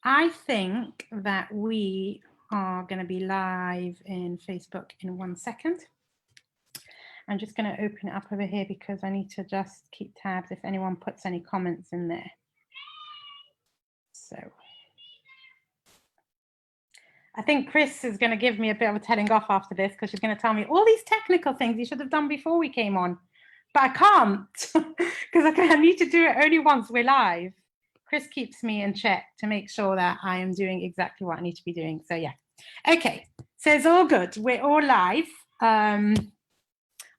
I think that we are going to be live in Facebook in 1 second. I'm just going to open it up over here because I need to just keep tabs if anyone puts any comments in there. So I think Chris is going to give me a bit of a telling off after this because she's going to tell me all these technical things you should have done before we came on. But I can't because I need to do it only once we're live. Chris keeps me in check to make sure that I am doing exactly what I need to be doing. So yeah. Okay, so it's all good. We're all live.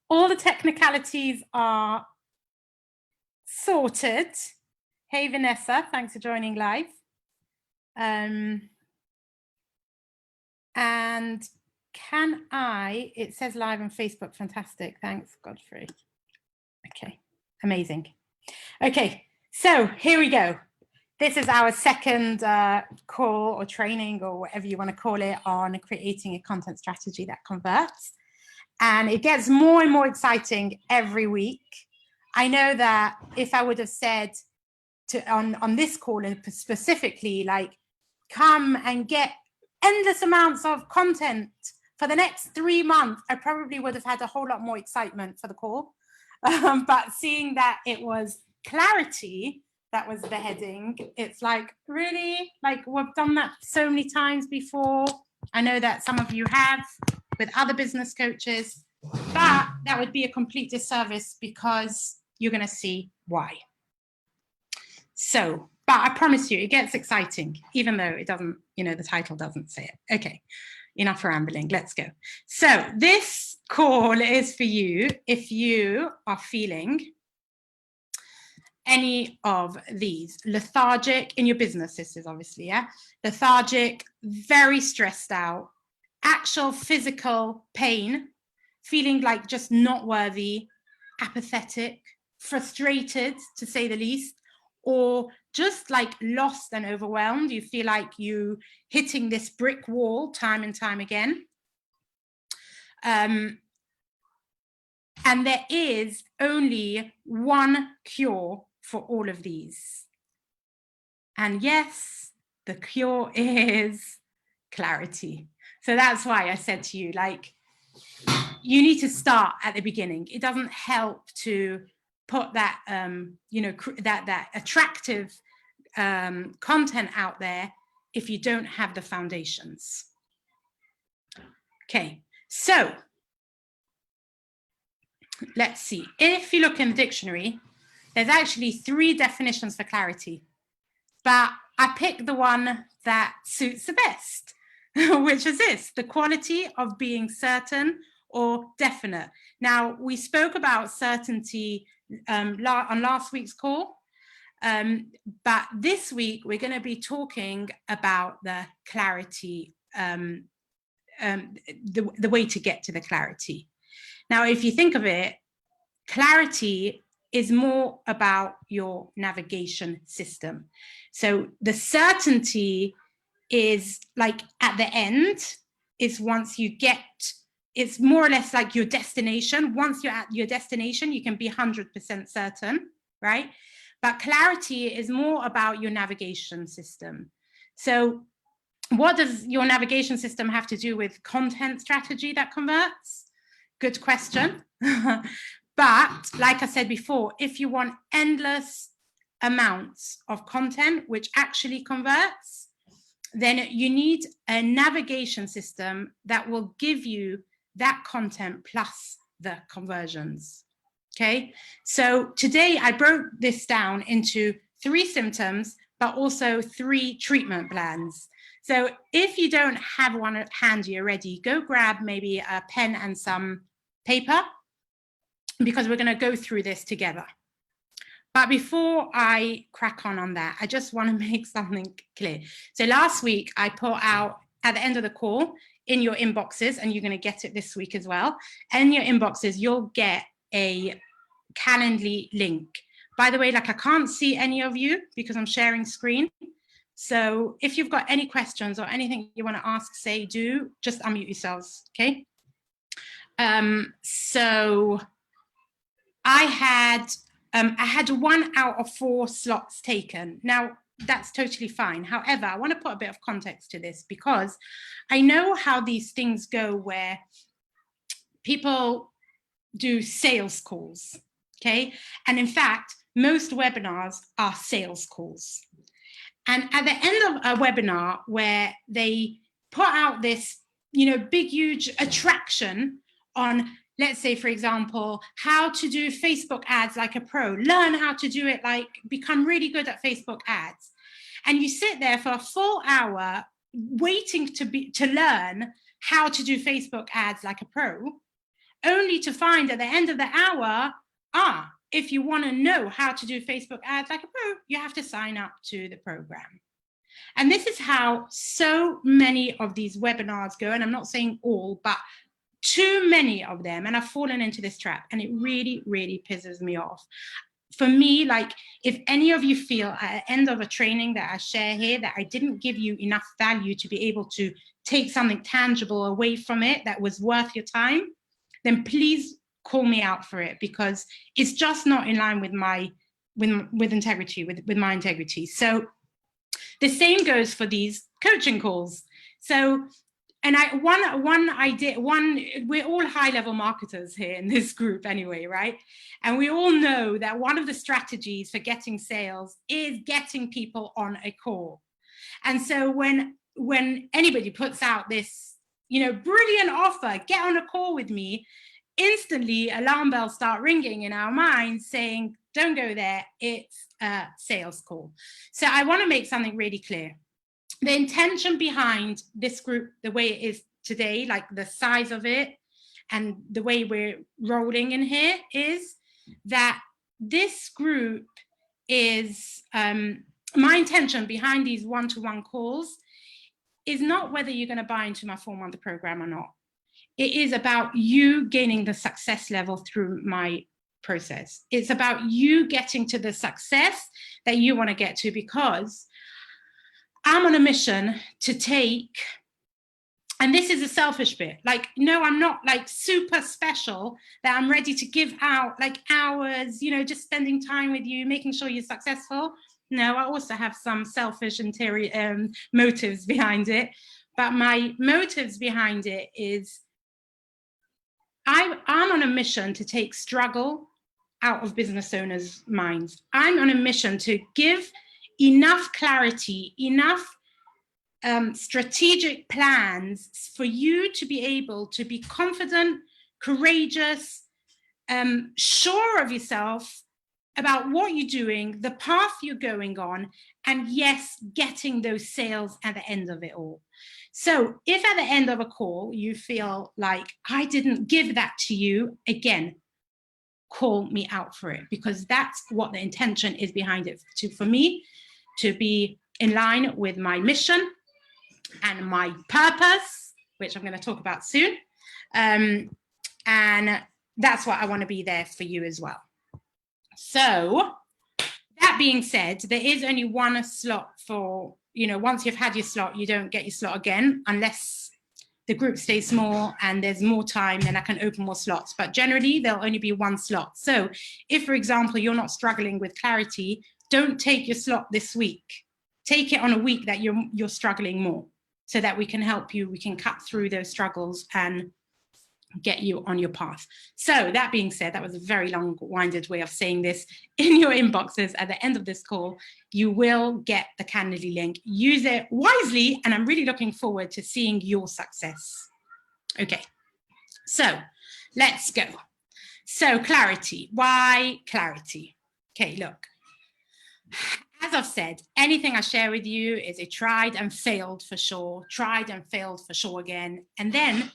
All the technicalities are sorted. Hey, Vanessa, thanks for joining live. And can I, it says live on Facebook, fantastic. Thanks, Godfrey. Okay, amazing. Okay, so here we go. This is our second call or training or whatever you want to call it on creating a content strategy that converts. And it gets more and more exciting every week. I know that if I would have said on this call and specifically, like, come and get endless amounts of content for the next 3 months, I probably would have had a whole lot more excitement for the call. But seeing that it was clarity, that was the heading, it's like, really? Like, we've done that so many times before. I know that some of you have with other business coaches, but that would be a complete disservice because you're going to see why. So, but I promise you, it gets exciting, even though it doesn't, you know, the title doesn't say it. Okay, enough rambling, let's go. So this call is for you if you are feeling any of these. Lethargic in your business, this is obviously, yeah? Lethargic, very stressed out, actual physical pain, feeling like just not worthy, apathetic, frustrated, to say the least, or just like lost and overwhelmed. You feel like you hitting this brick wall time and time again. And there is only one cure for all of these. And yes, the cure is clarity. So that's why I said to you, like, you need to start at the beginning. It doesn't help to put that, you know, that attractive content out there if you don't have the foundations. Okay, so let's see. If you look in the dictionary, there's actually 3 definitions for clarity, but I picked the one that suits the best, which is this: the quality of being certain or definite. Now, we spoke about certainty on last week's call, but this week we're going to be talking about the clarity, the way to get to the clarity. Now, if you think of it, clarity is more about your navigation system. So the certainty is like at the end, is once you get, it's more or less like your destination. Once you're at your destination, you can be 100% certain, right? But clarity is more about your navigation system. So what does your navigation system have to do with content strategy that converts? Good question. But like I said before, if you want endless amounts of content which actually converts, then you need a navigation system that will give you that content plus the conversions. Okay, so today I broke this down into 3 symptoms, but also 3 treatment plans. So if you don't have one handy already, go grab maybe a pen and some paper, because we're going to go through this together. But before I crack on that, I just want to make something clear. So last week I put out at the end of the call in your inboxes, and you're going to get it this week as well. In your inboxes, you'll get a Calendly link. By the way, like, I can't see any of you because I'm sharing screen. So if you've got any questions or anything you want to ask, say, do just unmute yourselves, okay? So I had 1 out of 4 slots taken. Now, that's totally fine. However, I want to put a bit of context to this, because I know how these things go where people do sales calls, okay? And in fact, most webinars are sales calls. And at the end of a webinar where they put out this, big, huge attraction on, let's say, for example, how to do Facebook ads like a pro, learn how to do it, like become really good at Facebook ads. And you sit there for a full hour waiting to learn how to do Facebook ads like a pro, only to find at the end of the hour, if you want to know how to do Facebook ads like a pro, you have to sign up to the program. And this is how so many of these webinars go. And I'm not saying all, but too many of them. And I've fallen into this trap, and it really, really pisses me off. For me, like, if any of you feel at the end of a training that I share here that I didn't give you enough value to be able to take something tangible away from it that was worth your time, then please call me out for it, because it's just not in line with my integrity, with my integrity. So the same goes for these coaching calls. So, and we're all high-level marketers here in this group anyway, right? And we all know that one of the strategies for getting sales is getting people on a call. And so when anybody puts out this, brilliant offer, get on a call with me, instantly alarm bells start ringing in our minds saying, don't go there, it's a sales call. So I want to make something really clear. The intention behind this group, the way it is today, like the size of it and the way we're rolling in here, is that this group is, my intention behind these one-to-one calls is not whether you're going to buy into my 4-month program or not. It is about you gaining the success level through my process. It's about you getting to the success that you want to get to, because I'm on a mission to take, and this is a selfish bit, like, no, I'm not like super special that I'm ready to give out like hours, just spending time with you, making sure you're successful. No, I also have some selfish interior motives behind it. But my motives behind it is I'm on a mission to take struggle out of business owners' minds. I'm on a mission to give enough clarity, enough strategic plans for you to be able to be confident, courageous, sure of yourself about what you're doing, the path you're going on, and yes, getting those sales at the end of it all. So if at the end of a call you feel like I didn't give that to you, again, call me out for it, because that's what the intention is behind it, for me to be in line with my mission and my purpose, which I'm going to talk about soon. And that's what I want to be there for you as well. So that being said, there is only one slot for, once you've had your slot, you don't get your slot again unless the group stays small and there's more time, then I can open more slots. But generally, there'll only be one slot. So if, for example, you're not struggling with clarity, don't take your slot this week. Take it on a week that you're struggling more, so that we can help you, we can cut through those struggles and get you on your path. So that being said, that was a very long-winded way of saying this. In your inboxes at the end of this call, you will get the Calendly link. Use it wisely, and I'm really looking forward to seeing your success. Okay, so let's go. So clarity, why clarity? Okay, look. As I've said, anything I share with you is a tried and failed for sure, tried and failed for sure again, and then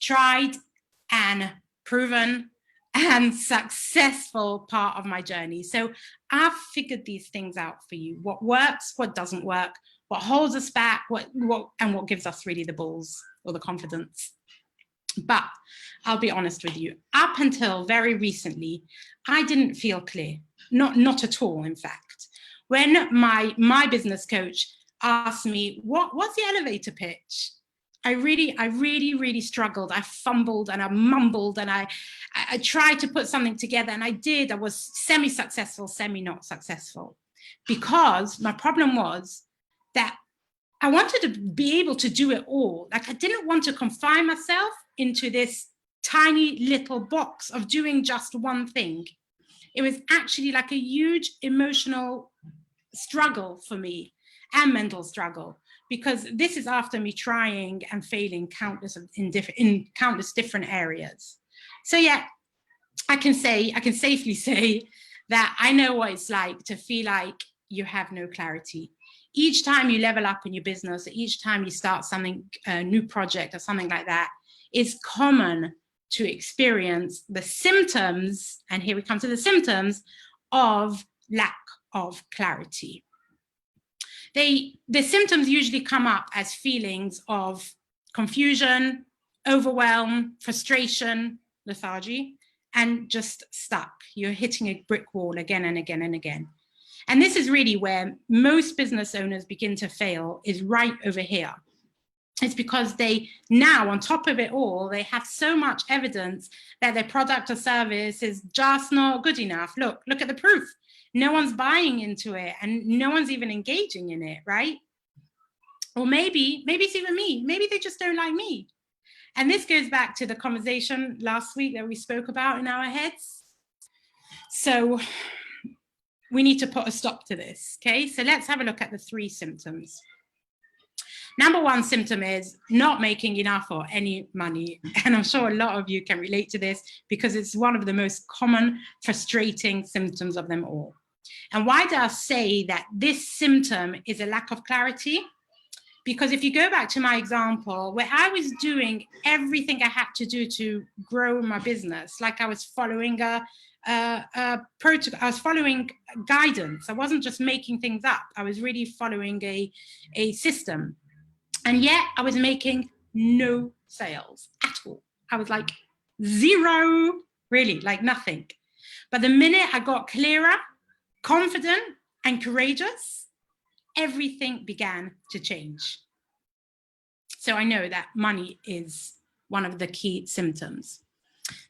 tried and proven and successful part of my journey. So I've figured these things out for you: what works, what doesn't work, what holds us back, what gives us really the balls or the confidence. But I'll be honest with you, up until very recently, I didn't feel clear, not at all, in fact. When my business coach asked me, what's the elevator pitch? I really struggled. I fumbled and I mumbled, and I tried to put something together, and I did. I was semi-successful, semi-not successful. because my problem was that I wanted to be able to do it all. Like, I didn't want to confine myself into this tiny little box of doing just one thing. It was actually like a huge emotional struggle for me, and mental struggle, because this is after me trying and failing in countless different areas. So yeah, I can safely say that I know what it's like to feel like you have no clarity. Each time you level up in your business, each time you start something, a new project or something like that, it's common to experience the symptoms, and here we come to the symptoms, of lack of clarity. The symptoms usually come up as feelings of confusion, overwhelm, frustration, lethargy, and just stuck. You're hitting a brick wall again and again and again. And this is really where most business owners begin to fail, is right over here. It's because they now, on top of it all, they have so much evidence that their product or service is just not good enough. Look at the proof. No one's buying into it, and no one's even engaging in it, right? Or maybe it's even me. Maybe they just don't like me. And this goes back to the conversation last week that we spoke about in our heads. So we need to put a stop to this, okay? So let's have a look at the 3 symptoms. Number 1 symptom is not making enough or any money. And I'm sure a lot of you can relate to this, because it's one of the most common frustrating symptoms of them all. And why do I say that this symptom is a lack of clarity? Because if you go back to my example, where I was doing everything I had to do to grow my business, like I was following a protocol, I was following guidance. I wasn't just making things up. I was really following a system. And yet I was making no sales at all. I was like 0, really, like nothing. But the minute I got clearer, confident, and courageous, everything began to change. So I know that money is one of the key symptoms.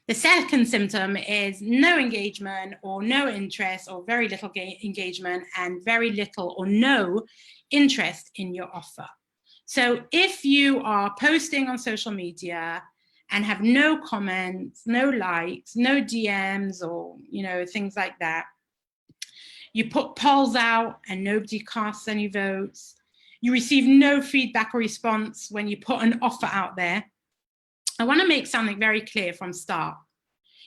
The second symptom is no engagement or no interest, or very little engagement and very little or no interest in your offer. So if you are posting on social media and have no comments, no likes, no DMs, or things like that, you put polls out and nobody casts any votes, you receive no feedback or response when you put an offer out there, I want to make something very clear from start.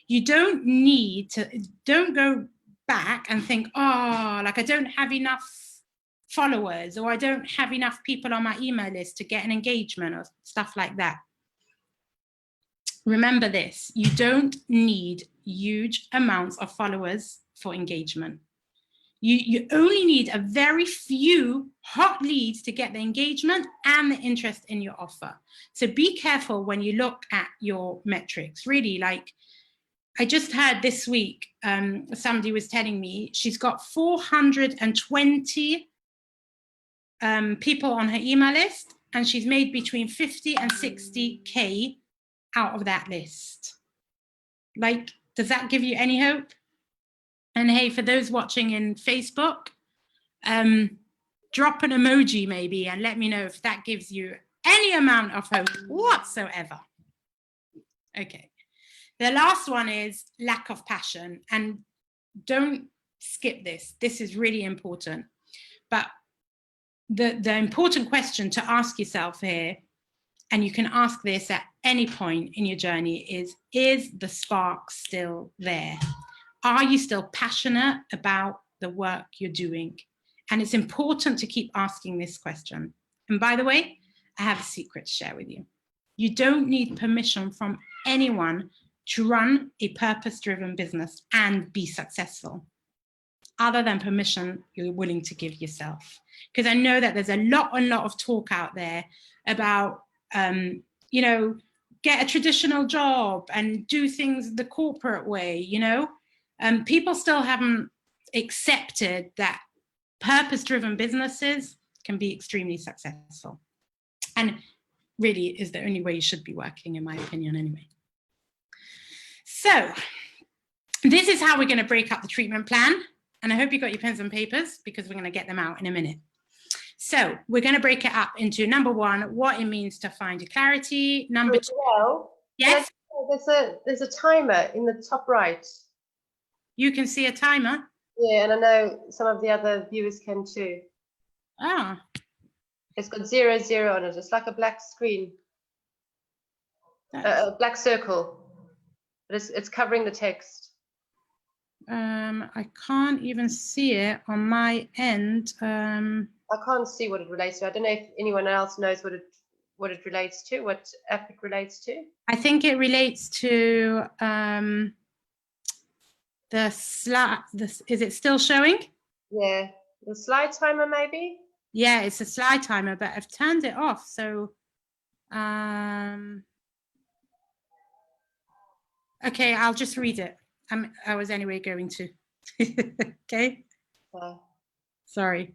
You don't go back and think, oh, like I don't have enough followers, or I don't have enough people on my email list to get an engagement, or stuff like that. Remember this, you don't need huge amounts of followers for engagement. You only need a very few hot leads to get the engagement and the interest in your offer. So be careful when you look at your metrics. Really, like I just heard this week, somebody was telling me she's got 420 people on her email list, and she's made between 50 and 60K out of that list. Like, does that give you any hope? And hey, for those watching in Facebook, drop an emoji maybe and let me know if that gives you any amount of hope whatsoever. Okay. The last one is lack of passion. And don't skip this. This is really important. But the important question to ask yourself here, and you can ask this at any point in your journey, is the spark still there? Are you still passionate about the work you're doing? And it's important to keep asking this question. And by the way, I have a secret to share with you. You don't need permission from anyone to run a purpose-driven business and be successful, other than permission you're willing to give yourself. Because I know that there's a lot of talk out there about, get a traditional job and do things the corporate way, people still haven't accepted that purpose-driven businesses can be extremely successful, and really is the only way you should be working, in my opinion, anyway. So this is how we're going to break up the treatment plan. And I hope you got your pens and papers because we're going to get them out in a minute. So we're going to break it up into number one, what it means to find your clarity. Number two. Well, yes. There's a timer in the top right. You can see a timer. Yeah, and I know some of the other viewers can too. Ah. It's got 0, 0 on it. It's like a black screen, a black circle, but it's covering the text. I can't even see it on my end. I can't see what it relates to. I don't know if anyone else knows what it relates to, what app it relates to. I think it relates to the slide. Is it still showing? Yeah, the slide timer maybe. Yeah, it's a slide timer, but I've turned it off. So, okay, I'll just read it. I was anyway going to. Okay. Sorry.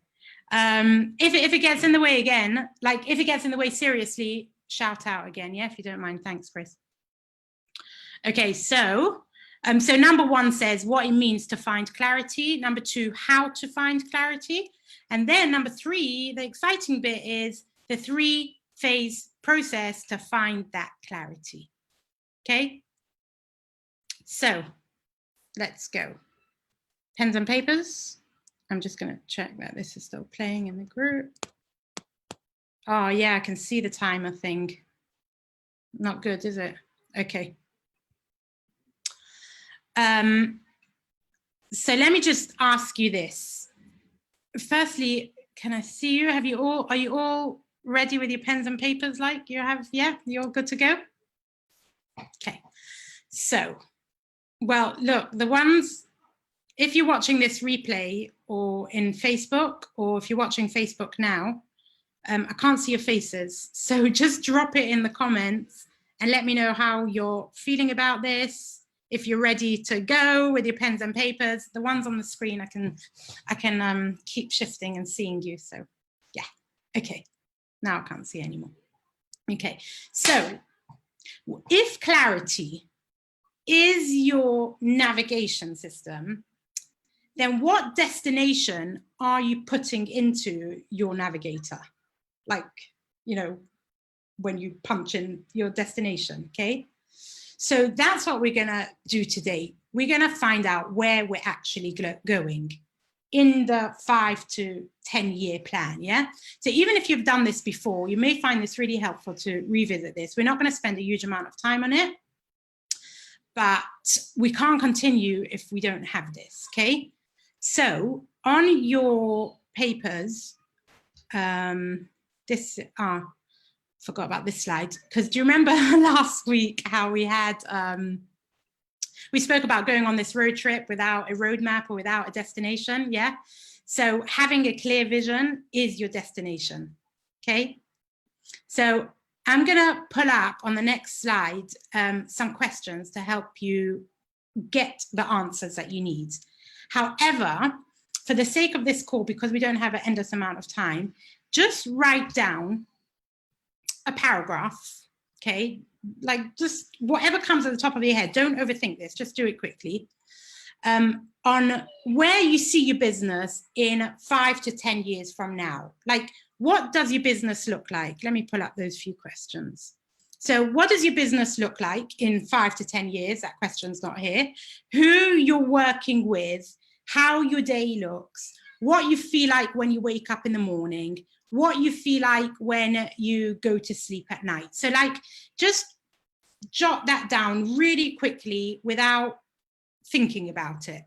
If it gets in the way again, like if it gets in the way seriously, shout out again. Yeah, if you don't mind. Thanks, Chris. Okay, so number one says what it means to find clarity. Number two, how to find clarity. And then number three, the exciting bit is the 3-phase process to find that clarity. Okay, so let's go. Pens and papers. I'm just going to check that this is still playing in the group. Oh, yeah, I can see the timer thing. Not good, is it? Okay. So let me just ask you this. Firstly, can I see you? Are you all ready with your pens and papers? Like you have, yeah, you're all good to go? Okay. So, well, look, the ones, if you're watching this replay or in Facebook, or if you're watching Facebook now, I can't see your faces. So just drop it in the comments and let me know how you're feeling about this. If you're ready to go with your pens and papers, the ones on the screen, I can keep shifting and seeing you. So yeah, okay. Now I can't see anymore. Okay, so if clarity is your navigation system, then what destination are you putting into your navigator? Like, you know, when you punch in your destination, okay? So that's what we're gonna do today. We're gonna find out where we're actually going in the 5 to 10 year plan, yeah? So even if you've done this before, you may find this really helpful to revisit this. We're not gonna spend a huge amount of time on it, but we can't continue if we don't have this, okay? So on your papers, forgot about this slide, because do you remember last week how we had, we spoke about going on this road trip without a roadmap or without a destination, yeah? So having a clear vision is your destination, okay? So I'm gonna pull up on the next slide some questions to help you get the answers that you need. However, for the sake of this call, because we don't have an endless amount of time, just write down a paragraph, okay? Like just whatever comes at the top of your head. Don't overthink this, just do it quickly. On where you see your business in 5 to 10 years from now. Like, what does your business look like? Let me pull up those few questions. So what does your business look like in 5 to 10 years? That question's not here. Who you're working with, how your day looks, what you feel like when you wake up in the morning, what you feel like when you go to sleep at night. So like, just jot that down really quickly without thinking about it.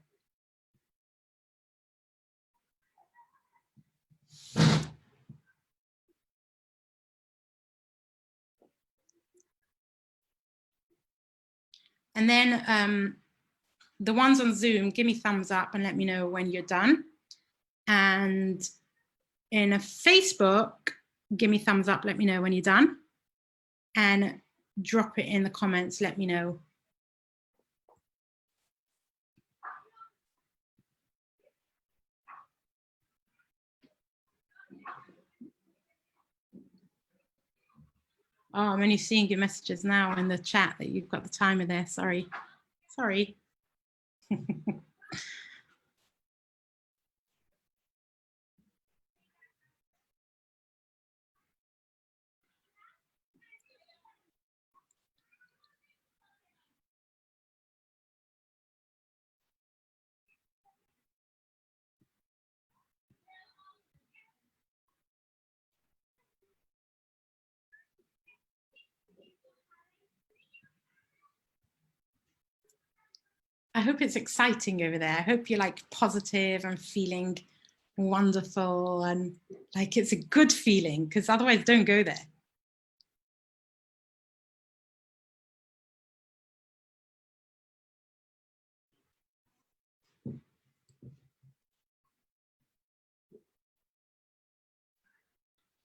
And then the ones on Zoom, give me thumbs up and let me know when you're done. And in a Facebook, give me thumbs up, let me know when you're done. And drop it in the comments, let me know. Oh, I'm only seeing your messages now in the chat that you've got the timer there, sorry. I hope it's exciting over there. I hope you're like positive and feeling wonderful and like it's a good feeling, because otherwise don't go there.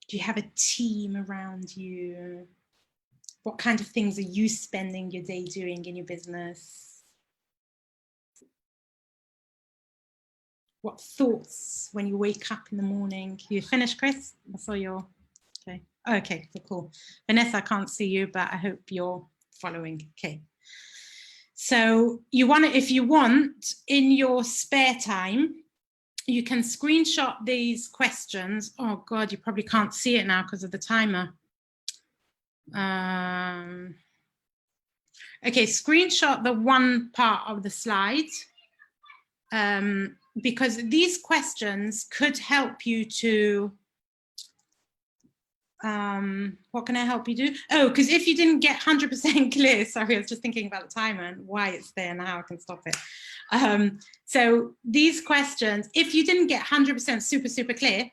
Do you have a team around you? What kind of things are you spending your day doing in your business? What thoughts when you wake up in the morning? You finished, Chris? I saw your, okay. Okay, cool. Vanessa, I can't see you, but I hope you're following. Okay. So you want to, if you want, in your spare time, you can screenshot these questions. Oh God, you probably can't see it now because of the timer. Okay, screenshot the one part of the slide, because these questions could help you to, what can I help you do? Oh, because if you didn't get 100% clear, sorry, I was just thinking about the timer and why it's there and how I can stop it. So these questions, if you didn't get 100% super clear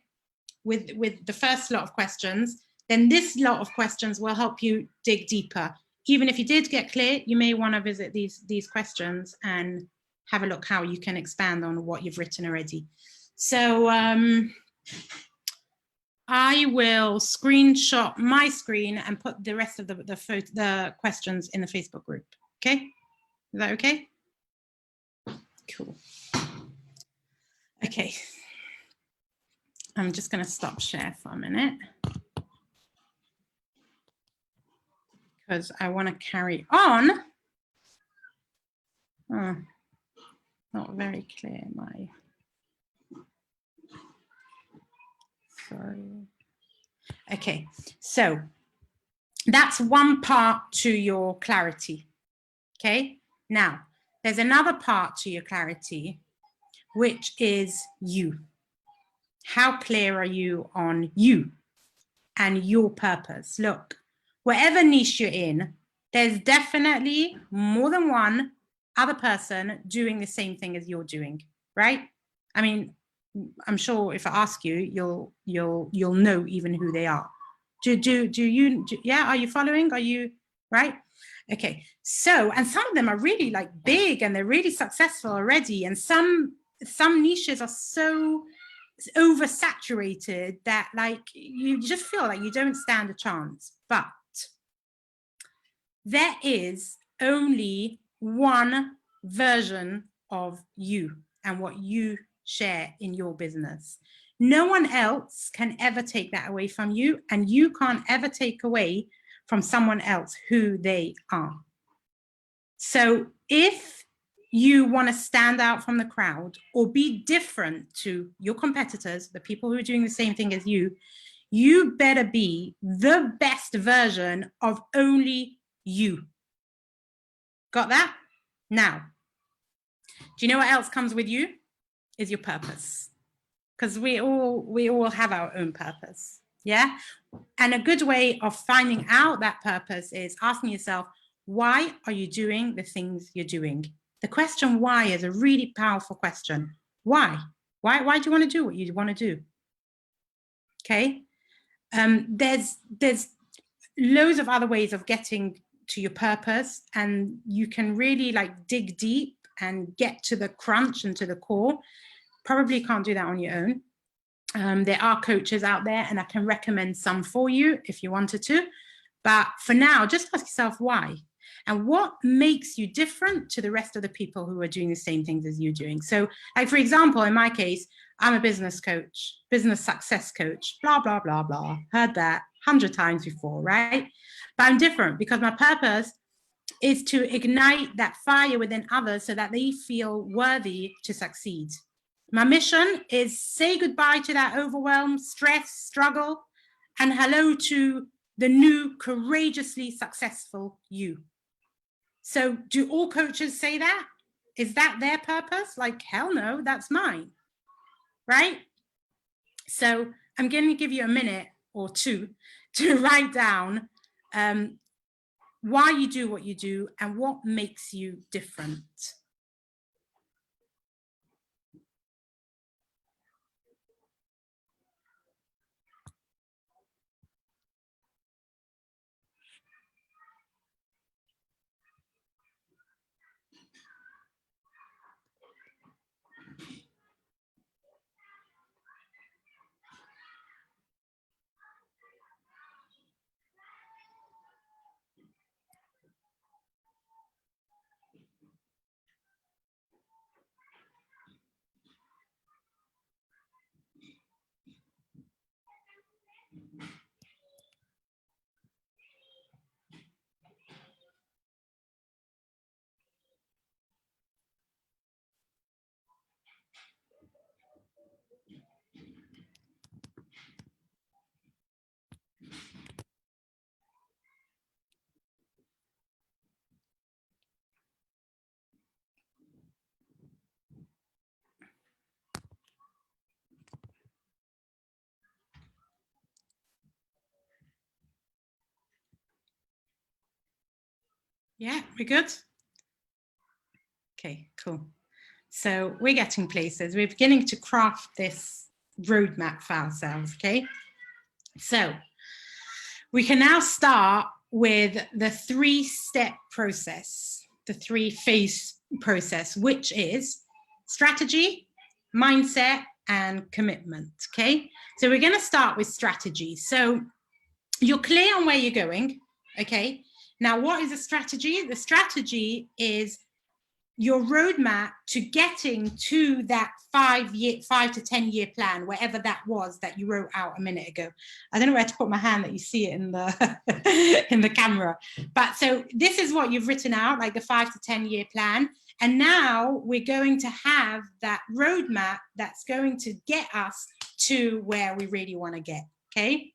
with the first lot of questions, then this lot of questions will help you dig deeper. Even if you did get clear, you may want to visit these questions and have a look how you can expand on what you've written already. So I will screenshot my screen and put the rest of the questions in the Facebook group. Okay, is that okay? Cool. Okay, I'm just going to stop share for a minute because I want to carry on. Oh, not very clear, my. Sorry. Okay, so that's one part to your clarity. Okay, now there's another part to your clarity, which is you. How clear are you on you and your purpose? Look, whatever niche you're in, there's definitely more than one other person doing the same thing as you're doing, right? I mean, I'm sure if I ask you, you'll know even who they are. Do you, yeah, are you following? Are you, right? Okay, so, and some of them are really like big and they're really successful already. And some niches are so oversaturated that like you just feel like you don't stand a chance. But there is only one version of you and what you share in your business. No one else can ever take that away from you, and you can't ever take away from someone else who they are. So if you want to stand out from the crowd or be different to your competitors, the people who are doing the same thing as you, you better be the best version of only you. Got that? Now, do you know what else comes with you? Is your purpose. Because we all have our own purpose. Yeah. And a good way of finding out that purpose is asking yourself, why are you doing the things you're doing? The question why is a really powerful question. Why? Why do you want to do what you want to do? Okay. There's loads of other ways of getting to your purpose, and you can really like dig deep and get to the crunch and to the core. Probably can't do that on your own. There are coaches out there, and I can recommend some for you if you wanted to. But for now, just ask yourself why. And what makes you different to the rest of the people who are doing the same things as you're doing? So, like, for example, in my case, I'm a business coach, business success coach, blah, blah, blah, blah. Heard that 100 times before, right? But I'm different because my purpose is to ignite that fire within others so that they feel worthy to succeed. My mission is say goodbye to that overwhelm, stress, struggle, and hello to the new, courageously successful you. So do all coaches say that? Is that their purpose? Like, hell no, that's mine, right? So I'm going to give you a minute or two to write down why you do what you do and what makes you different. Yeah, we're good. Okay, cool. So we're getting places. We're beginning to craft this roadmap for ourselves, okay? So we can now start with the 3-step process, the 3-phase process, which is strategy, mindset, and commitment, okay? So we're going to start with strategy. So you're clear on where you're going, okay? Now, what is a strategy? The strategy is your roadmap to getting to that 5 to 10 year plan, wherever that was that you wrote out a minute ago. I don't know where to put my hand that you see it in the in the camera. But so this is what you've written out, like the 5 to 10 year plan. And now we're going to have that roadmap that's going to get us to where we really want to get, okay?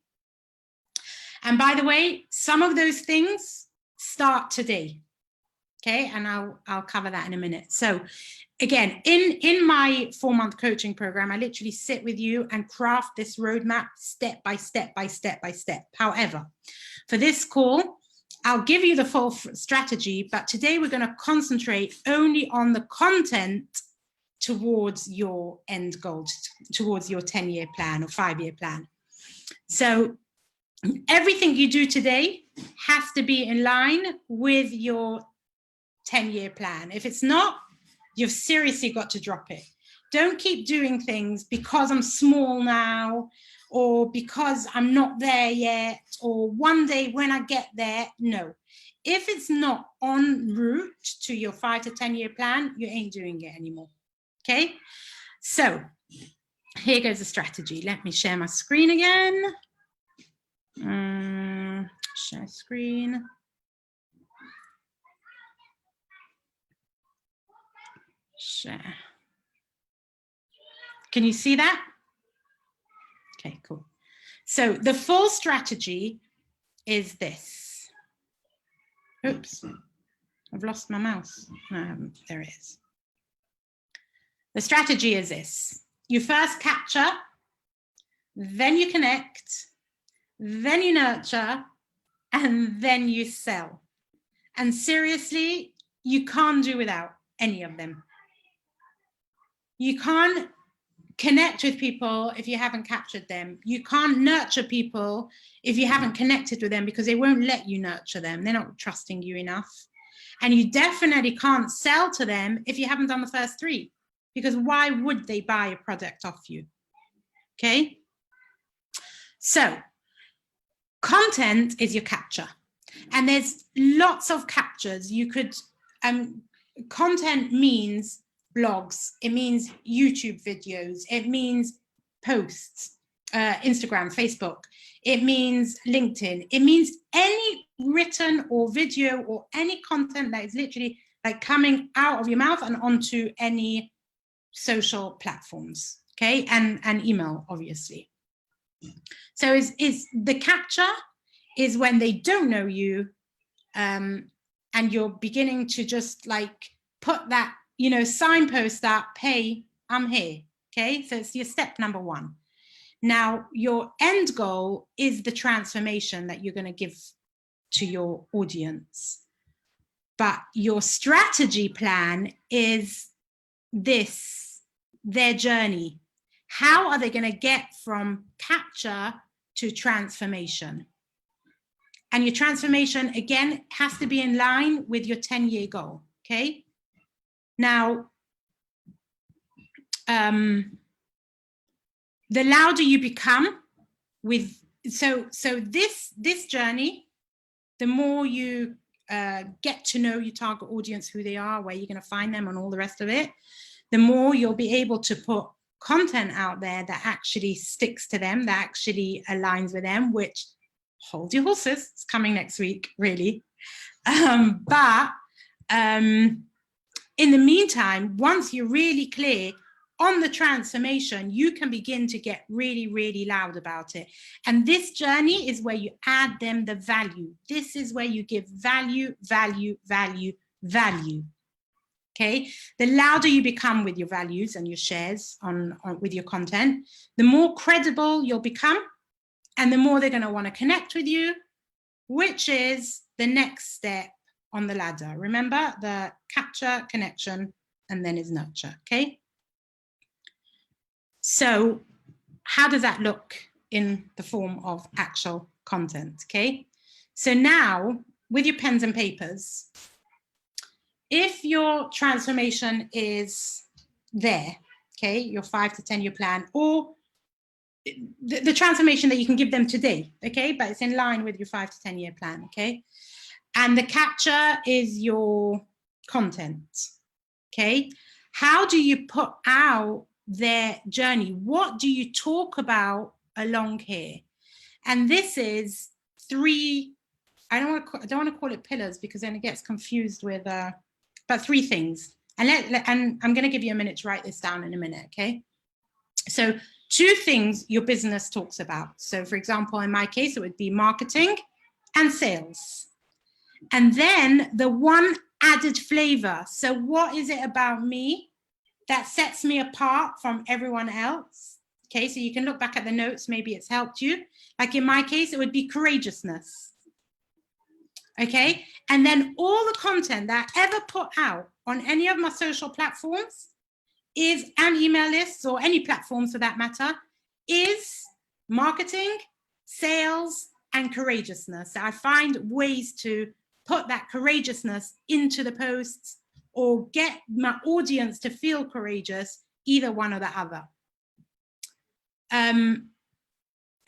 And by the way, some of those things start today. Okay, and I'll cover that in a minute. So again, in my 4-month coaching program, I literally sit with you and craft this roadmap step by step by step by step. However, for this call, I'll give you the full strategy, but today we're going to concentrate only on the content towards your end goal, towards your 10-year plan or 5-year plan. So everything you do today has to be in line with your 10-year plan. If it's not, you've seriously got to drop it. Don't keep doing things because I'm small now, or because I'm not there yet, or one day when I get there. No. If it's not en route to your 5 to 10-year plan, you ain't doing it anymore. Okay? So here goes the strategy. Let me share my screen again. Share screen. Share. Can you see that? Okay, cool. So the full strategy is this. Oops, I've lost my mouse. No, I haven't. There it is. The strategy is this. You first capture, then you connect, then you nurture, and then you sell. And seriously, you can't do without any of them. You can't connect with people if you haven't captured them. You can't nurture people if you haven't connected with them, because they won't let you nurture them. They're not trusting you enough. And you definitely can't sell to them if you haven't done the first 3, because why would they buy a product off you? Okay. So content is your capture, and there's lots of captures. You could, content means blogs, it means YouTube videos, it means posts, Instagram, Facebook, it means LinkedIn, it means any written or video or any content that is literally like coming out of your mouth and onto any social platforms, okay, and email, obviously. So is the capture is when they don't know you, and you're beginning to just like put that, you know, signpost that, hey, I'm here. Okay, so it's your step number 1. Now, your end goal is the transformation that you're going to give to your audience. But your strategy plan is this, their journey. How are they going to get from capture to transformation? And your transformation, again, has to be in line with your 10-year goal, okay? Now, the louder you become with, so this journey, the more you get to know your target audience, who they are, where you're going to find them and all the rest of it, the more you'll be able to put content out there that actually sticks to them, that actually aligns with them, which, hold your horses, it's coming next week, really. But in the meantime, once you're really clear on the transformation, you can begin to get really, really loud about it. And this journey is where you add them the value. This is where you give value, value, value, value. Okay, the louder you become with your values and your shares on with your content, the more credible you'll become, and the more they're going to want to connect with you, which is the next step on the ladder. Remember, the capture, connection, and then is nurture, okay? So how does that look in the form of actual content, okay? So now, with your pens and papers, if your transformation is there, okay, your 5 to 10 year plan, or the transformation that you can give them today, okay, but it's in line with your 5 to 10 year plan, okay? And the capture is your content, okay? How do you put out their journey? What do you talk about along here? And this is 3, I don't want to call it pillars because then it gets confused with, but 3 things. And I'm going to give you a minute to write this down in a minute, okay? So 2 things your business talks about. So for example, in my case, it would be marketing and sales. And then the one added flavor. So what is it about me that sets me apart from everyone else? Okay, so you can look back at the notes, maybe it's helped you. Like in my case, it would be courageousness. Okay, and then all the content that I ever put out on any of my social platforms is, and email lists or any platforms for that matter, is marketing, sales, and courageousness. So I find ways to put that courageousness into the posts or get my audience to feel courageous, either one or the other.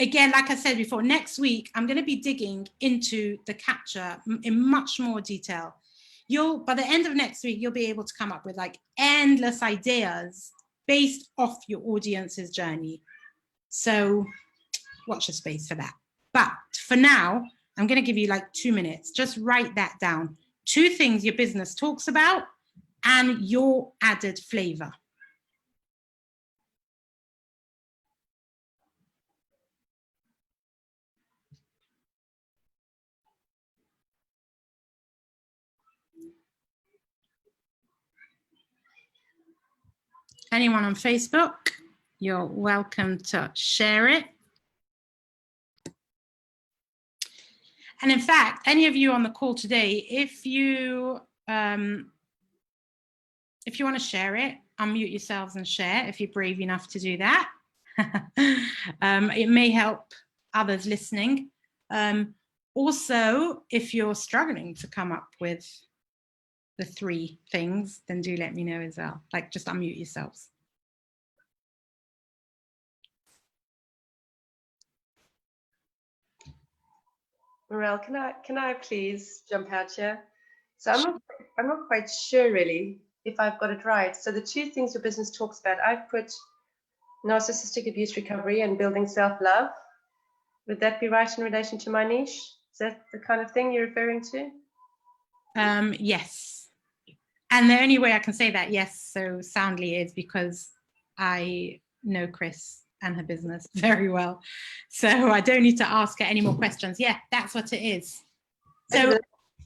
Again, like I said before, next week, I'm going to be digging into the capture in much more detail. By the end of next week, you'll be able to come up with like endless ideas based off your audience's journey. So watch the space for that. But for now, I'm going to give you like 2 minutes. Just write that down. 2 things your business talks about and your added flavor. Anyone on Facebook, you're welcome to share it. And in fact, any of you on the call today, if you want to share it, unmute yourselves and share if you're brave enough to do that. It may help others listening. Also, if you're struggling to come up with the 3 things, then do let me know as well. Like just unmute yourselves. Morel, can I please jump out here? So I'm not quite sure really if I've got it right. So the 2 things your business talks about, I've put narcissistic abuse recovery and building self-love. Would that be right in relation to my niche? Is that the kind of thing you're referring to? Yes. And the only way I can say that yes so soundly is because I know Chris and her business very well. So I don't need to ask her any more questions. Yeah, that's what it is. So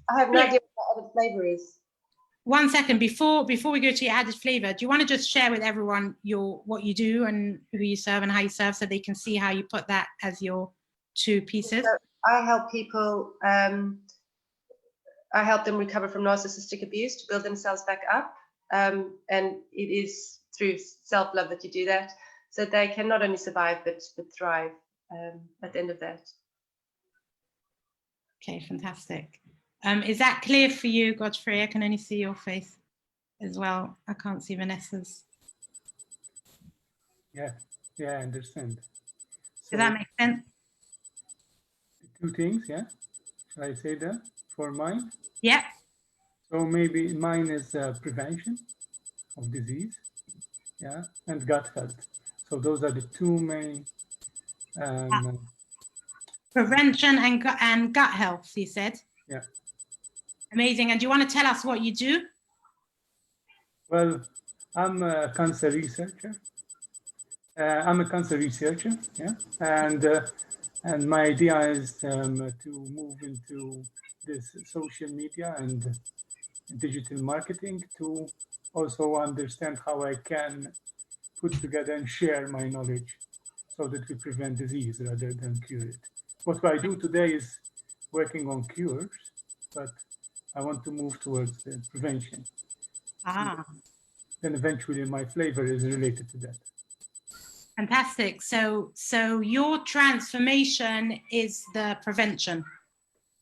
I have no idea what the added flavor is. 1 second, before we go to your added flavor, do you want to just share with everyone what you do and who you serve and how you serve so they can see how you put that as your 2 pieces? So I help people, I help them recover from narcissistic abuse to build themselves back up. And it is through self-love that you do that, so they can not only survive, but thrive at the end of that. Okay, fantastic. Is that clear for you, Godfrey? I can only see your face as well. I can't see Vanessa's. Yeah, I understand. Does that make sense? 2 things, yeah? Shall I say that for mine? Yeah. So maybe mine is prevention of disease, yeah, and gut health. So those are the 2 main. Prevention and gut health, you said? Yeah. Amazing. And do you want to tell us what you do? Well, I'm a cancer researcher. Yeah, and my idea is to move into this social media and digital marketing to also understand how I can put together and share my knowledge so that we prevent disease rather than cure it. What I do today is working on cures, but I want to move towards the prevention. Ah, Then eventually my flavor is related to that. fantastic. So your transformation is the prevention.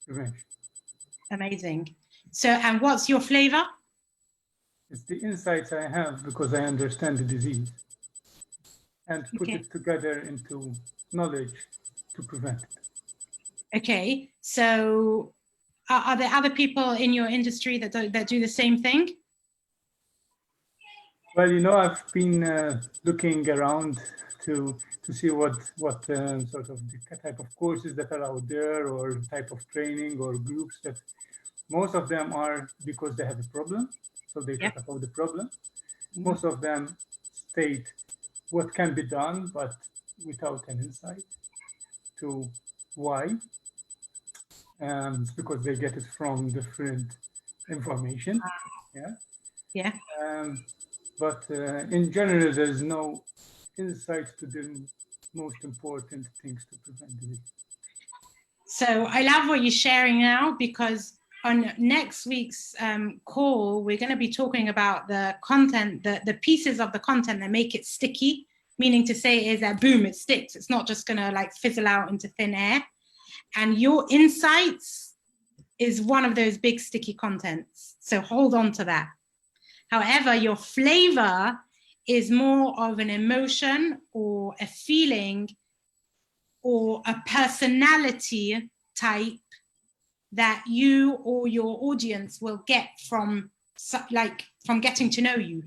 Prevention. Amazing. So, and what's your flavor? It's the insights I have because I understand the disease and put Okay. it together into knowledge to prevent it. Okay. So are there other people in your industry that do the same thing? Well, you know, I've been looking around to see what sort of the type of courses that are out there, or type of training or groups that most of them are because they have a problem, so they talk about the problem. Most of them state what can be done, but without an insight to why. It's because they get it from different information. Yeah. But in general, there's no insight to the most important things to prevent disease. So I love what you're sharing now, because on next week's call, we're going to be talking about the content, the pieces of the content that make it sticky, meaning to say is that boom, it sticks. It's not just going to like fizzle out into thin air. And your insights is one of those big sticky contents. So hold on to that. However, your flavor is more of an emotion or a feeling or a personality type that you or your audience will get from getting to know you.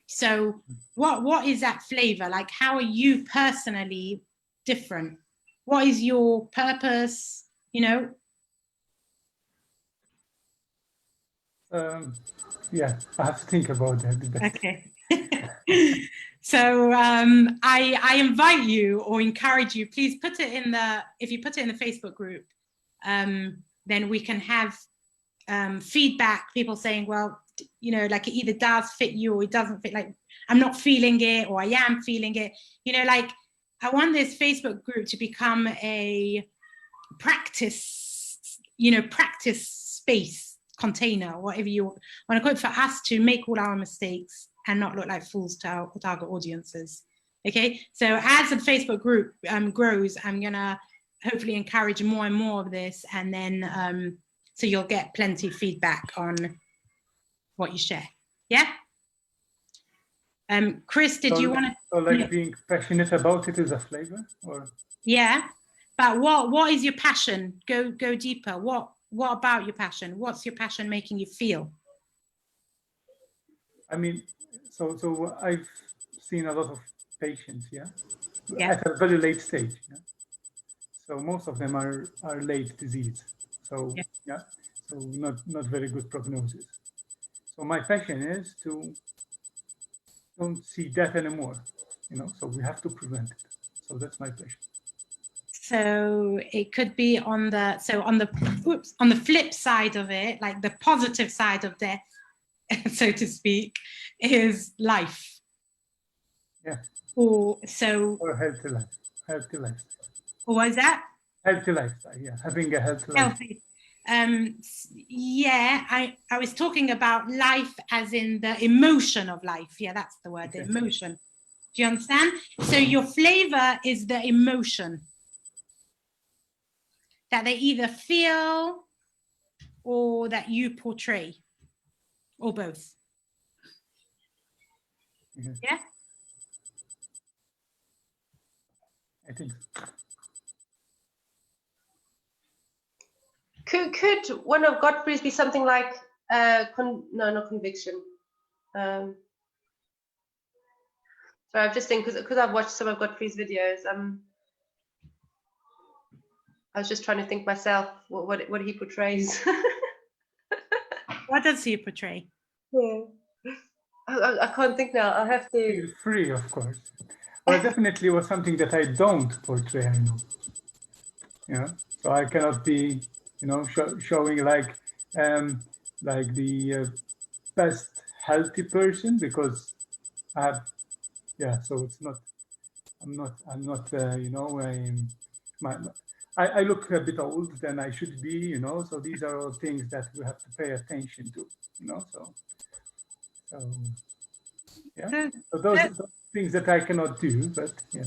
So what is that flavor? Like, how are you personally different? What is your purpose, you know? Yeah, I have to think about that. Okay. So I invite you or encourage you, please put it in the, if you put it in the Facebook group, then we can have feedback, people saying, well, you know, like it either does fit you or it doesn't fit, like I'm not feeling it or I am feeling it, you know, like I want this Facebook group to become a practice, you know, practice space container, whatever you want to call it, for us to make all our mistakes and not look like fools to our target audiences. Okay, so as the Facebook group grows, I'm gonna hopefully encourage more and more of this, and then so you'll get plenty of feedback on what you share. Yeah. Chris, did you want to? So like being passionate about it is a flavor, or? Yeah, but what is your passion? Go deeper. What about your passion? What's your passion making you feel? I mean, so I've seen a lot of patients, Yeah. at a very late stage. Yeah? So most of them are late disease. So so not very good prognosis. So my passion is to don't see that anymore, you know. So we have to prevent it. So that's my passion. So it could be on the flip side of it, like the positive side of death, so to speak, is life. Yeah. Or healthy life. Healthy life. Or what is that? Healthy lifestyle. Yeah, having a healthy life. Healthy. Yeah, I was talking about life as in the emotion of life. Yeah, that's the word, the emotion. Do you understand? So your flavor is the emotion that they either feel or that you portray, or both. Yeah? I think. Could one of Godfrey's be something like no, not conviction? So I'm just thinking, because I've watched some of Godfrey's videos. I was just trying to think myself what he portrays. What does he portray? Yeah. I can't think now. I'll have to. Feel free, of course. Well, definitely was something that I don't portray. I know. Yeah. So I cannot be, you know, showing like the best healthy person, because I have, so it's not. I'm not. You know. I look a bit old than I should be, you know. So these are all things that we have to pay attention to, you know. So yeah. So those things that I cannot do, but yeah.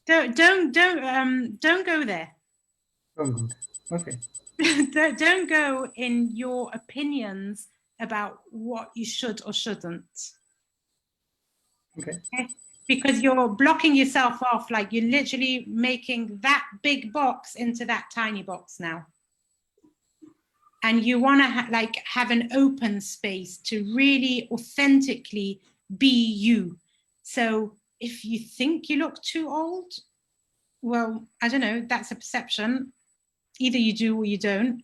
Don't go there. Oh, good. Okay. Don't go in your opinions about what you should or shouldn't. Okay. Because you're blocking yourself off, like you're literally making that big box into that tiny box now. And you want to have an open space to really authentically be you. So if you think you look too old, well, I don't know, that's a perception. Either you do or you don't.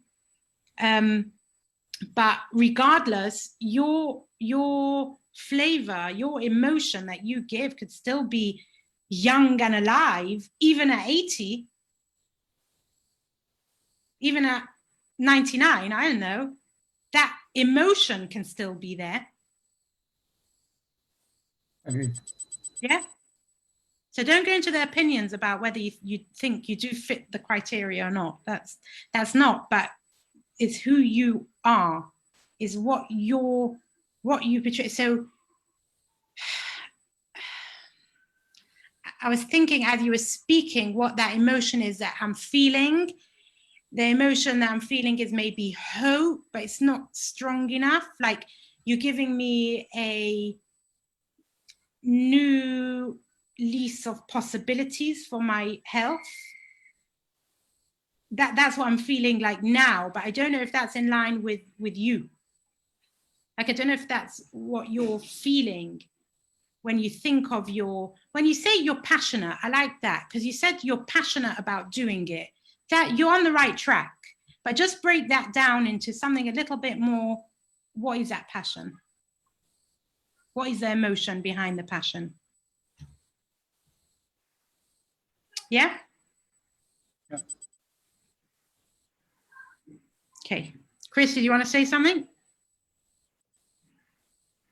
But regardless, your flavor, your emotion that you give could still be young and alive, even at 80, even at 99, I don't know. That emotion can still be there. Agreed. Yeah. So don't go into their opinions about whether you think you do fit the criteria or not. That's not, but it's who you are, is what you portray. So I was thinking as you were speaking, what that emotion is that I'm feeling. The emotion that I'm feeling is maybe hope, but it's not strong enough. Like you're giving me a new lease of possibilities for my health. That's what I'm feeling like now, but I don't know if that's in line with you. Like I don't know if that's what you're feeling when you think of when you say you're passionate. I like that, because you said you're passionate about doing it. That you're on the right track, but just break that down into something a little bit more. What is that passion? What is the emotion behind the passion? Yeah? Yeah. Okay. Chris, did you want to say something?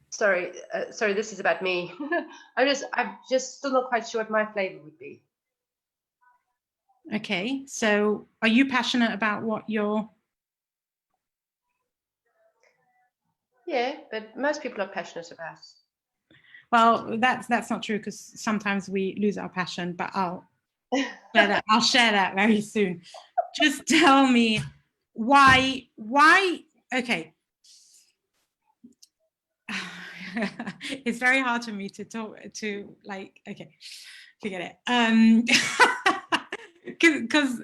Sorry, this is about me. I'm just still not quite sure what my flavor would be. Okay, so are you passionate about what you're... Yeah, but most people are passionate about. Well, that's not true, because sometimes we lose our passion, but I'll share that very soon. Just tell me why, okay. It's very hard for me to talk to, like, okay, forget it. Because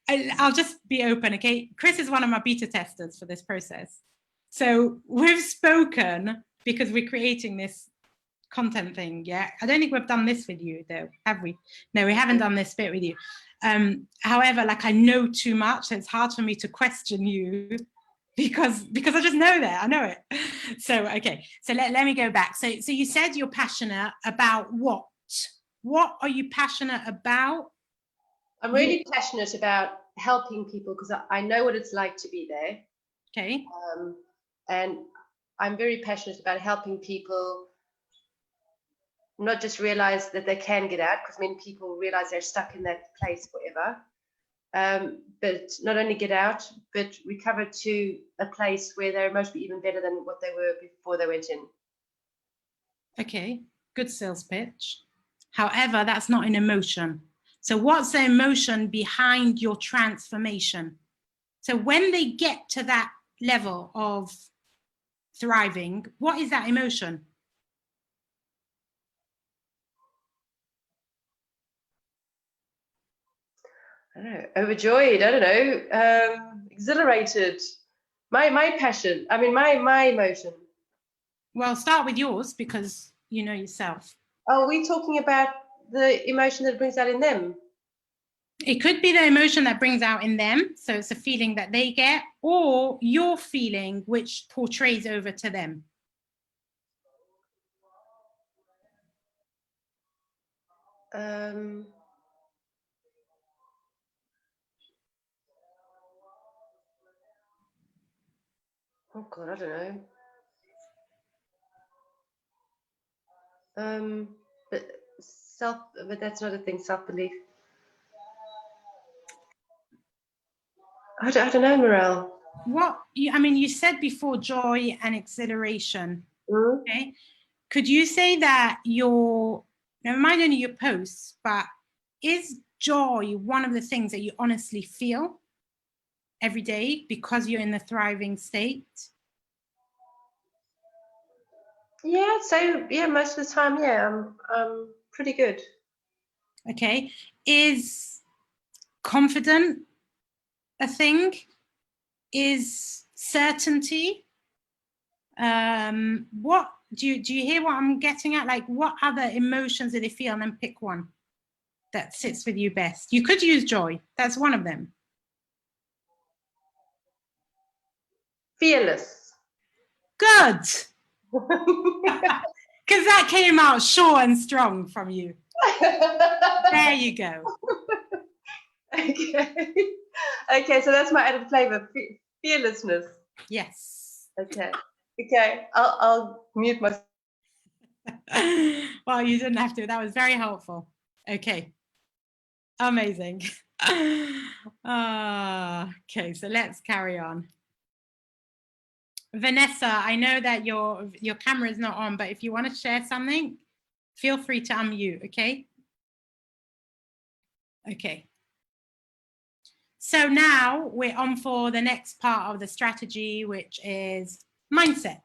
I'll just be open, okay? Chris is one of my beta testers for this process. So we've spoken because we're creating this content thing, yeah? I don't think we've done this with you, though, have we? No, we haven't done this bit with you. However, like, I know too much, so it's hard for me to question you because I just know that, I know it. So, okay, so let me go back. So you said you're passionate about what? What are you passionate about? I'm really passionate about helping people because I know what it's like to be there. Okay. And I'm very passionate about helping people not just realize that they can get out, because many people realize they're stuck in that place forever. But not only get out, but recover to a place where they're emotionally even better than what they were before they went in. Okay, good sales pitch. However, that's not an emotion. So what's the emotion behind your transformation? So when they get to that level of thriving, what is that emotion? I don't know, overjoyed, I don't know, exhilarated. My passion, I mean, my emotion. Well, start with yours because you know yourself. Are we talking about the emotion that it brings out in them? It could be the emotion that brings out in them, so it's a feeling that they get, or your feeling which portrays over to them. Oh God, I don't know. But that's not a thing. Self-belief. I don't know, Morel. I mean, you said before joy and exhilaration. Mm. Okay. Could you say that never mind only your posts, but is joy one of the things that you honestly feel every day because you're in the thriving state? Yeah, so yeah, most of the time, yeah, I'm pretty good. Okay. Is confident a thing? Is certainty? What do you hear what I'm getting at? Like, what other emotions do they feel? And then pick one that sits with you best. You could use joy. That's one of them. Fearless. Good. Because that came out short and strong from you. There you go. Okay. Okay, so that's my added flavor, fearlessness. Yes. Okay. Okay, I'll mute myself. Well, you didn't have to. That was very helpful. Okay. Amazing. Okay, so let's carry on. Vanessa, I know that your camera is not on, but if you want to share something, feel free to unmute, okay? Okay. So now we're on for the next part of the strategy, which is mindset.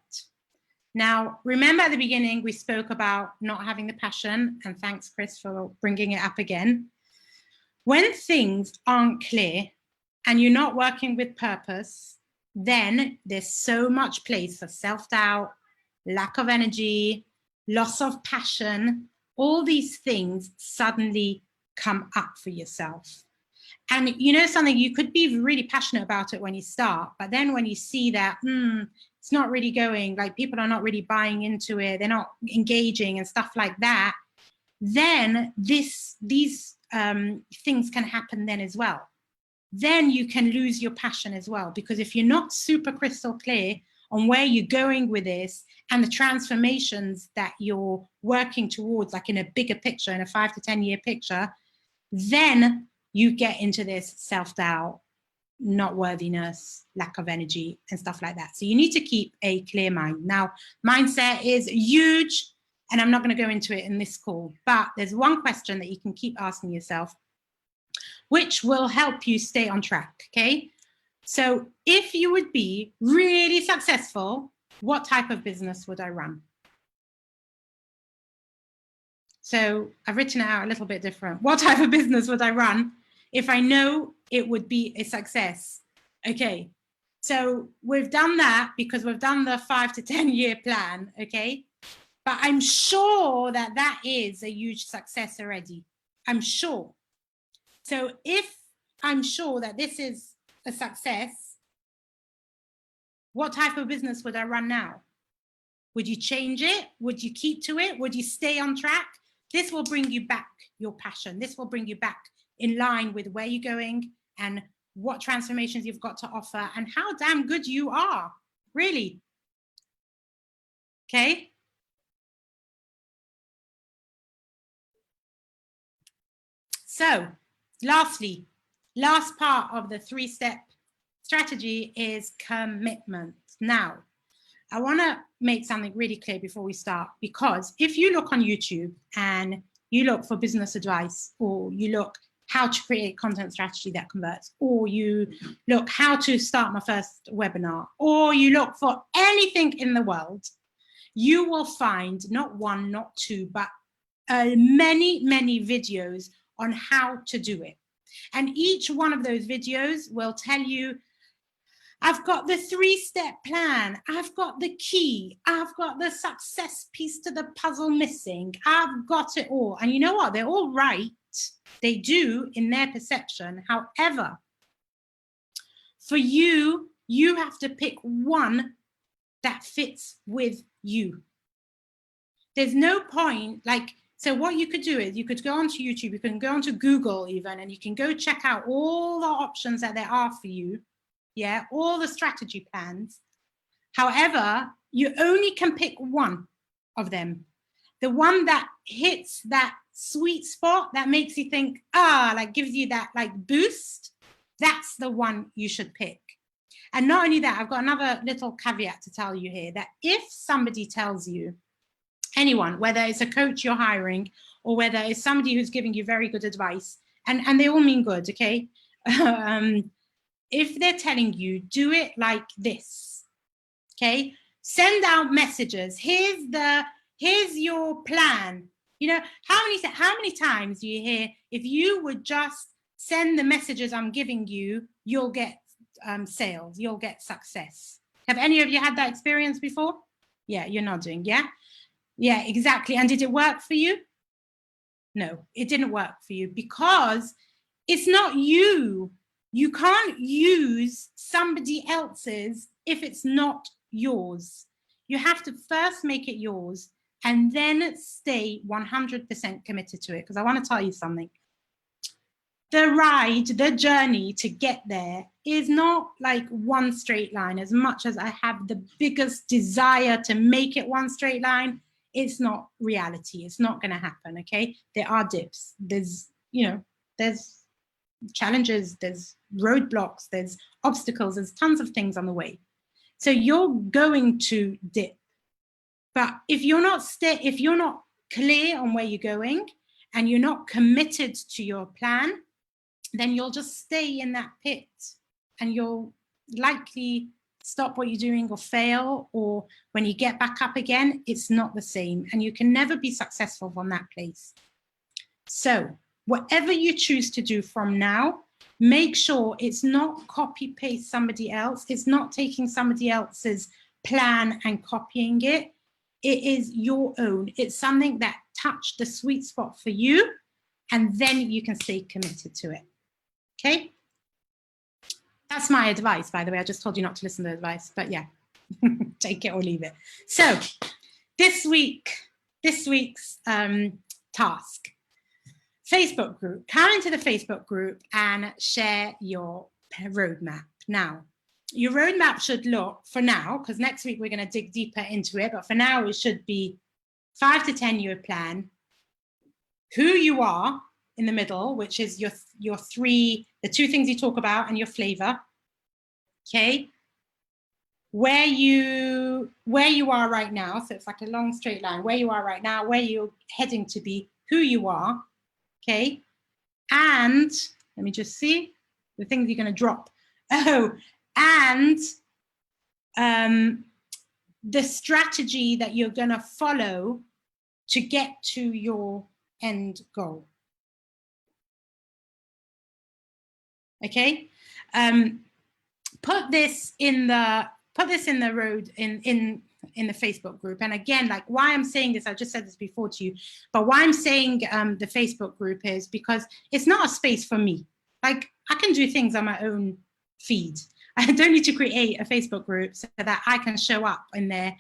Now, remember at the beginning, we spoke about not having the passion, and thanks, Chris, for bringing it up again. When things aren't clear and you're not working with purpose, then there's so much place for self-doubt, lack of energy, loss of passion. All these things suddenly come up for yourself. And you know something, you could be really passionate about it when you start, but then when you see that it's not really going, like people are not really buying into it, they're not engaging and stuff like that, then these things can happen then as well. Then you can lose your passion as well, because if you're not super crystal clear on where you're going with this and the transformations that you're working towards, like in a bigger picture, in a 5 to 10 year picture, then you get into this self-doubt, not worthiness, lack of energy and stuff like that. So you need to keep a clear mind. Now, mindset is huge, and I'm not going to go into it in this call, but there's one question that you can keep asking yourself, which will help you stay on track, okay? So if you would be really successful, what type of business would I run? So I've written it out a little bit different. What type of business would I run if I know it would be a success? Okay, so we've done that because we've done the 5 to 10 year plan, okay? But I'm sure that that is a huge success already. I'm sure. So if I'm sure that this is a success, what type of business would I run now? Would you change it? Would you keep to it? Would you stay on track? This will bring you back your passion. This will bring you back in line with where you're going and what transformations you've got to offer and how damn good you are, really. Okay. So lastly, last part of the 3-step strategy is commitment. Now, I want to make something really clear before we start, because if you look on YouTube and you look for business advice, or you look how to create content strategy that converts, or you look how to start my first webinar, or you look for anything in the world, you will find not one, not two, but many, many videos on how to do it. And each one of those videos will tell you, I've got the 3-step plan. I've got the key. I've got the success piece to the puzzle missing. I've got it all. And you know what? They're all right. They do in their perception. However, for you, you have to pick one that fits with you. There's no point, like, so what you could do is you could go onto YouTube, you can go onto Google even, and you can go check out all the options that there are for you. Yeah, all the strategy plans. However, you only can pick one of them. The one that hits that sweet spot that makes you think, like gives you that like boost, that's the one you should pick. And not only that, I've got another little caveat to tell you here, that if somebody tells you, anyone, whether it's a coach you're hiring or whether it's somebody who's giving you very good advice, and they all mean good, okay? If they're telling you, do it like this, okay? Send out messages. Here's your plan. You know, how many times do you hear, if you would just send the messages I'm giving you, you'll get sales, you'll get success. Have any of you had that experience before? Yeah, you're nodding, yeah? Yeah, exactly. And did it work for you? No, it didn't work for you because it's not you. You can't use somebody else's if it's not yours. You have to first make it yours and then stay 100% committed to it. Because I want to tell you something. The ride, the journey to get there is not like one straight line. As much as I have the biggest desire to make it one straight line, it's not reality. It's not going to happen, okay? There are dips. There's, you know, there's challenges, there's roadblocks, there's obstacles, there's tons of things on the way. So you're going to dip. But if you're not clear on where you're going and you're not committed to your plan, then you'll just stay in that pit and you'll likely stop what you're doing or fail, or when you get back up again, it's not the same and you can never be successful from that place. So whatever you choose to do from now, make sure it's not copy paste somebody else. It's not taking somebody else's plan and copying it. It is your own. It's something that touched the sweet spot for you, and then you can stay committed to it. Okay, that's my advice, by the way. I just told you not to listen to the advice, but yeah, take it or leave it. So this week's task, Facebook group. Come into the Facebook group and share your roadmap. Now, your roadmap should look, for now, because next week we're going to dig deeper into it, but for now it should be 5 to 10 year plan, who you are in the middle, which is the two things you talk about, and your flavor. Okay, where you are right now, so it's like a long straight line, where you are right now, where you're heading to be, who you are. Okay, and let me just see the things you're going to drop. Oh, and the strategy that you're going to follow to get to your end goal. Okay, put this in the Facebook group. And again, like, why I'm saying this, I just said this before to you, but why I'm saying the Facebook group is because it's not a space for me. Like, I can do things on my own feed. I don't need to create a Facebook group so that I can show up in there.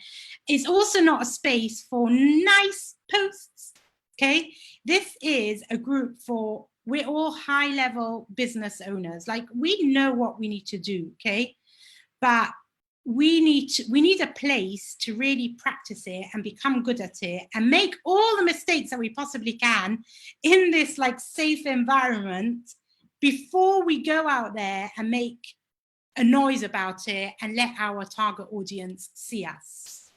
It's also not a space for nice posts. Okay, this is a group for, we're all high-level business owners. Like, we know what we need to do, okay? But we need a place to really practice it and become good at it and make all the mistakes that we possibly can in this like safe environment before we go out there and make a noise about it and let our target audience see us.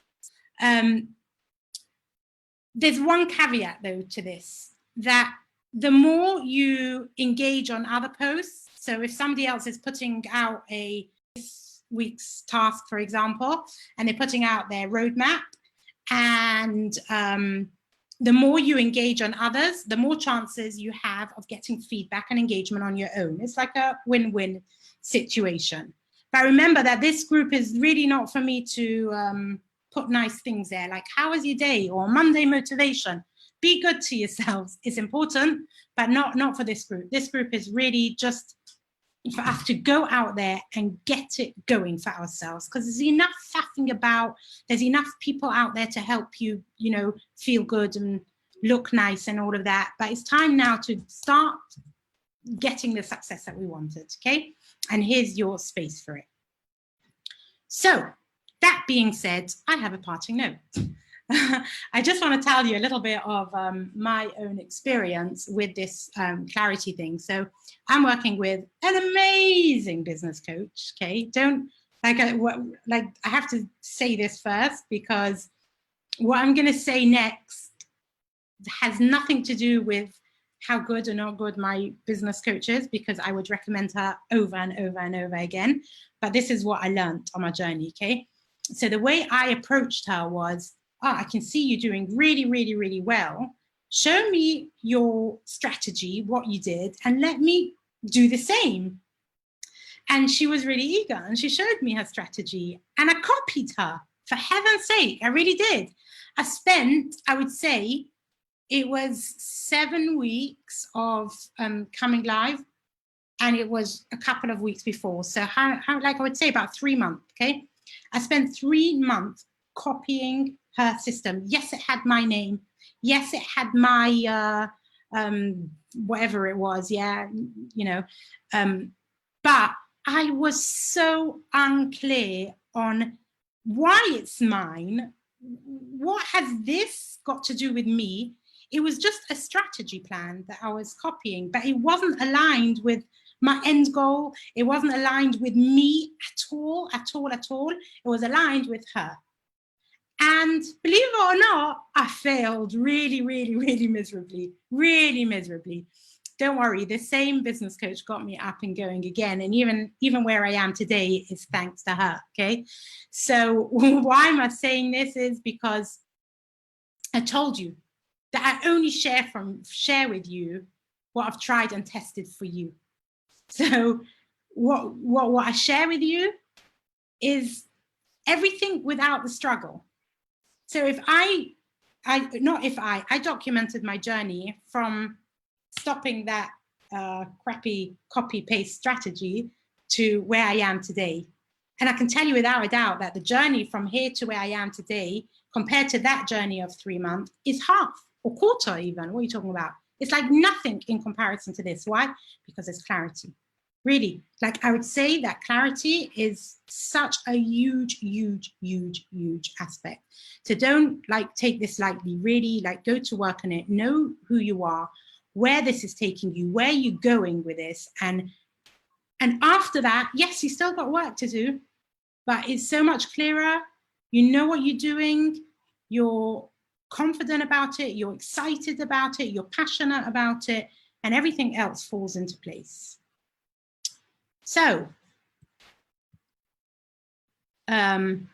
There's one caveat though to this, that the more you engage on other posts, so if somebody else is putting out a this week's task, for example, and they're putting out their roadmap, and the more you engage on others, the more chances you have of getting feedback and engagement on your own. It's like a win-win situation. But remember that this group is really not for me to put nice things there, like how was your day, or Monday motivation. Be good to yourselves is important, but not for this group. This group is really just for us to go out there and get it going for ourselves, because there's enough faffing about, there's enough people out there to help you, you know, feel good and look nice and all of that. But it's time now to start getting the success that we wanted, okay? And here's your space for it. So that being said, I have a parting note. I just want to tell you a little bit of my own experience with this clarity thing. So I'm working with an amazing business coach. Okay, don't like I have to say this first, because what I'm going to say next has nothing to do with how good or not good my business coach is, because I would recommend her over and over and over again. But this is what I learned on my journey. Okay, so the way I approached her was, oh, I can see you doing really, really, really well. Show me your strategy, what you did, and let me do the same. And she was really eager, and she showed me her strategy, and I copied her, for heaven's sake. I really did. I spent, I would say, it was 7 weeks of coming live, and it was a couple of weeks before. So how like I would say about 3 months, okay? I spent 3 months copying her system. Yes, it had my name. Yes, it had my whatever it was, yeah, you know. But I was so unclear on why it's mine. What has this got to do with me? It was just a strategy plan that I was copying, but it wasn't aligned with my end goal. It wasn't aligned with me at all, at all, at all. It was aligned with her. And believe it or not, I failed really, really, really miserably, really miserably. Don't worry, the same business coach got me up and going again. And even where I am today is thanks to her, okay? So why am I saying this is because I told you that I only share with you what I've tried and tested for you. So what I share with you is everything without the struggle. So I documented my journey from stopping that crappy copy-paste strategy to where I am today. And I can tell you without a doubt that the journey from here to where I am today, compared to that journey of 3 months, is half or quarter even. What are you talking about? It's like nothing in comparison to this. Why? Because there's clarity. Really, like I would say that clarity is such a huge, huge, huge, huge aspect. So don't like take this lightly, really like go to work on it, know who you are, where this is taking you, where you're going with this. And after that, yes, you still got work to do, but it's so much clearer. You know what you're doing, you're confident about it, you're excited about it, you're passionate about it, and everything else falls into place. So, thanks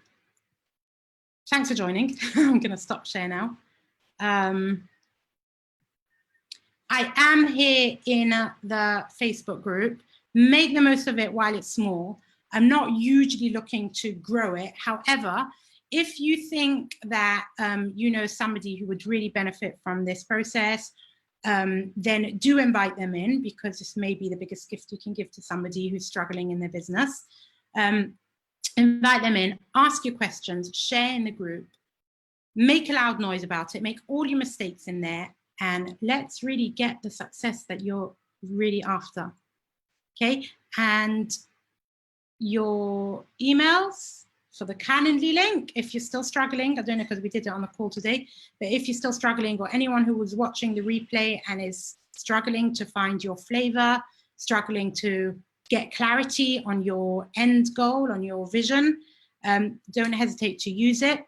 for joining. I'm going to stop share now. I am here in the Facebook group. Make the most of it while it's small. I'm not usually looking to grow it. However, if you think that you know somebody who would really benefit from this process, then do invite them in, because this may be the biggest gift you can give to somebody who's struggling in their business. Invite them in, ask your questions, share in the group, make a loud noise about it, make all your mistakes in there, and let's really get the success that you're really after. Okay, and your emails for the Calendly link, if you're still struggling, I don't know because we did it on the call today, but if you're still struggling, or anyone who was watching the replay and is struggling to find your flavor, struggling to get clarity on your end goal, on your vision, don't hesitate to use it,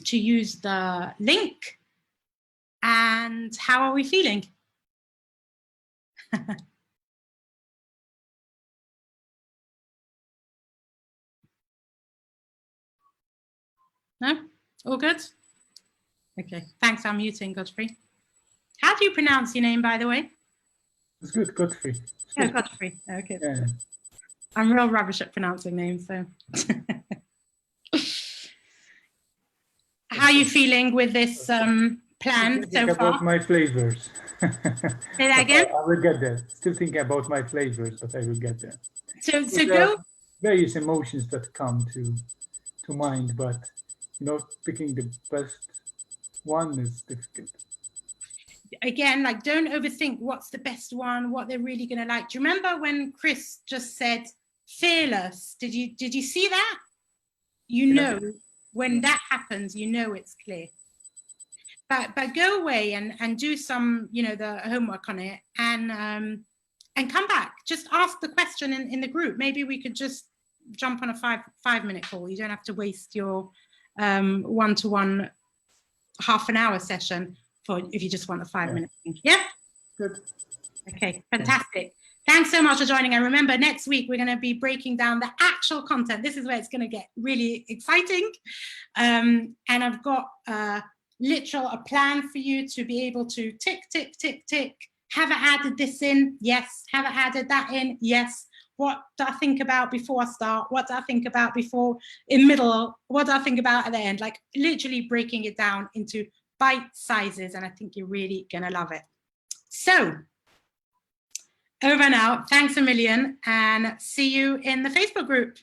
to use the link. And how are we feeling? No? All good? Okay, thanks. I'm muting Godfrey. How do you pronounce your name, by the way? It's good, Godfrey. Oh, Godfrey. Okay. Yeah. I'm real rubbish at pronouncing names, so. How are you feeling with this plan so far? About my flavors. Say that again? I will get there. Still thinking about my flavors, but I will get there. So there go. are various emotions that come to mind, but you know, picking the best one is difficult. Again, like don't overthink what's the best one, what they're really going to like. Do you remember when Chris just said fearless? Did you see that? You know, when that happens, you know it's clear. But go away and do some, you know, the homework on it, and come back. Just ask the question in the group. Maybe we could just jump on a five-minute call. You don't have to waste your one-to-one half-an-hour session if you just want a 5-minute thing. Yeah? Good. Okay, fantastic. Thanks so much for joining. And remember, next week, we're going to be breaking down the actual content. This is where it's going to get really exciting. And I've got a plan for you to be able to tick, tick, tick, tick. Have I added this in? Yes. Have I added that in? Yes. What do I think about before I start? What do I think about before in middle? What do I think about at the end? Like literally breaking it down into bite sizes. And I think you're really going to love it. So over and out. Thanks a million, and see you in the Facebook group.